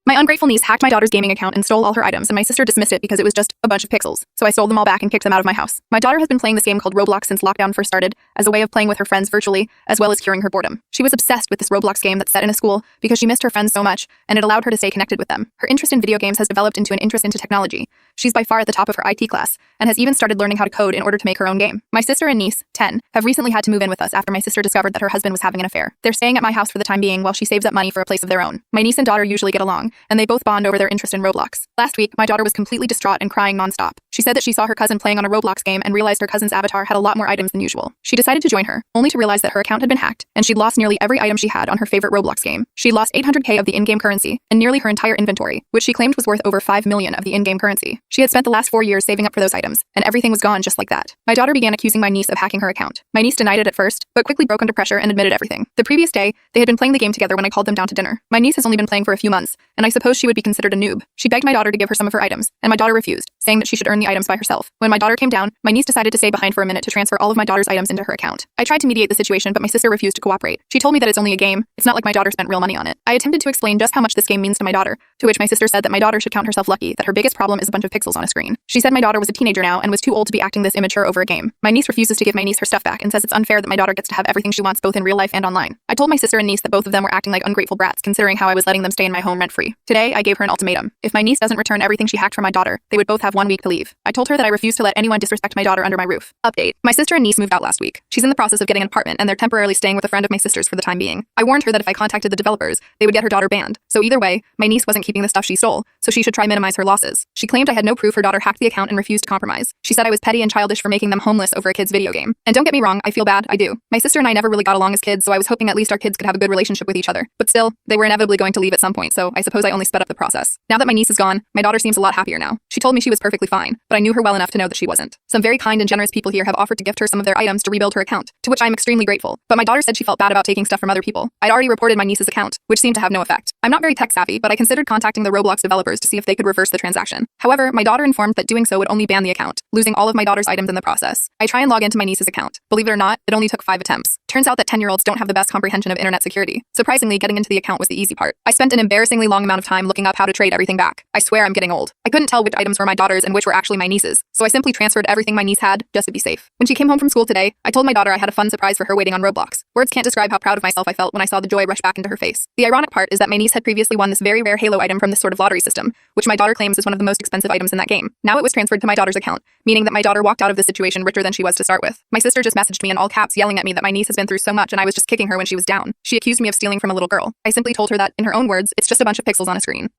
My ungrateful niece hacked my daughter's gaming account and stole all her items, and my sister dismissed it because it was just a bunch of pixels. So I stole them all back and kicked them out of my house. My daughter has been playing this game called Roblox since lockdown first started, as a way of playing with her friends virtually, as well as curing her boredom. She was obsessed with this Roblox game that's set in a school because she missed her friends so much, and it allowed her to stay connected with them. Her interest in video games has developed into an interest into technology. She's by far at the top of her IT class, and has even started learning how to code in order to make her own game. My sister and niece, 10, have recently had to move in with us after my sister discovered that her husband was having an affair. They're staying at my house for the time being while she saves up money for a place of their own. My niece and daughter usually get along, and they both bond over their interest in Roblox. Last week, my daughter was completely distraught and crying nonstop. She said that she saw her cousin playing on a Roblox game and realized her cousin's avatar had a lot more items than usual. She decided to join her, only to realize that her account had been hacked, and she'd lost nearly every item she had on her favorite Roblox game. She'd lost 800k of the in-game currency, and nearly her entire inventory, which she claimed was worth over 5 million of the in-game currency. She had spent the last 4 years saving up for those items, and everything was gone just like that. My daughter began accusing my niece of hacking her account. My niece denied it at first, but quickly broke under pressure and admitted everything. The previous day, they had been playing the game together when I called them down to dinner. My niece has only been playing for a few months, and I suppose she would be considered a noob. She begged my daughter to give her some of her items, and my daughter refused, saying that she should earn the items by herself. When my daughter came down, my niece decided to stay behind for a minute to transfer all of my daughter's items into her account. I tried to mediate the situation, but my sister refused to cooperate. She told me that it's only a game. It's not like my daughter spent real money on it. I attempted to explain just how much this game means to my daughter, to which my sister said that my daughter should count herself lucky that her biggest problem is a bunch of pixels on a screen. She said my daughter was a teenager now and was too old to be acting this immature over a game. My niece refuses to give my niece her stuff back and says it's unfair that my daughter gets to have everything she wants both in real life and online. I told my sister and niece that both of them were acting like ungrateful brats considering how I was letting them stay in my home rent-free. Today, I gave her an ultimatum. If my niece doesn't return everything she hacked from my daughter, they would both have 1 week to leave. I told her that I refuse to let anyone disrespect my daughter under my roof. Update. My sister and niece moved out last week. She's in the process of getting an apartment and they're temporarily staying with a friend of my sister's for the time being. I warned her that if I contacted the developers, they would get her daughter banned. So either way, my niece wasn't keeping the stuff she stole, so she should try minimize her losses. She claimed I had no proof her daughter hacked the account and refused to compromise. She said I was petty and childish for making them homeless over a kid's video game. And don't get me wrong, I feel bad, I do. My sister and I never really got along as kids, so I was hoping at least our kids could have a good relationship with each other. But still, they were inevitably going to leave at some point, so I suppose I only sped up the process. Now that my niece is gone, my daughter seems a lot happier now. She told me she was perfectly fine, but I knew her well enough to know that she wasn't. Some very kind and generous people here have offered to gift her some of their items to rebuild her account, to which I am extremely grateful. But my daughter said she felt bad about taking stuff from other people. I'd already reported my niece's account, which seemed to have no effect. I'm not very tech savvy, but I considered contacting the Roblox developers to see if they could reverse the transaction. However, my daughter informed that doing so would only ban the account, losing all of my daughter's items in the process. I try and log into my niece's account. Believe it or not, it only took 5 attempts. Turns out that 10-year-olds don't have the best comprehension of internet security. Surprisingly, getting into the account was the easy part. I spent an embarrassingly long amount of time looking up how to trade everything back. I swear I'm getting old. I couldn't tell which items were my daughter's and which were actually my niece's, so I simply transferred everything my niece had just to be safe. When she came home from school today, I told my daughter I had a fun surprise for her waiting on Roblox. Words can't describe how proud of myself I felt when I saw the joy rush back into her face. The ironic part is that my niece had previously won this very rare Halo item from this sort of lottery system, which my daughter claims is one of the most expensive items in that game. Now it was transferred to my daughter's account, meaning that my daughter walked out of this situation richer than she was to start with. My sister just messaged me in all caps yelling at me that my niece has been through so much and I was just kicking her when she was down. She accused me of stealing from a little girl. I simply told her that, in her own words, it's just a bunch of pixels on a screen.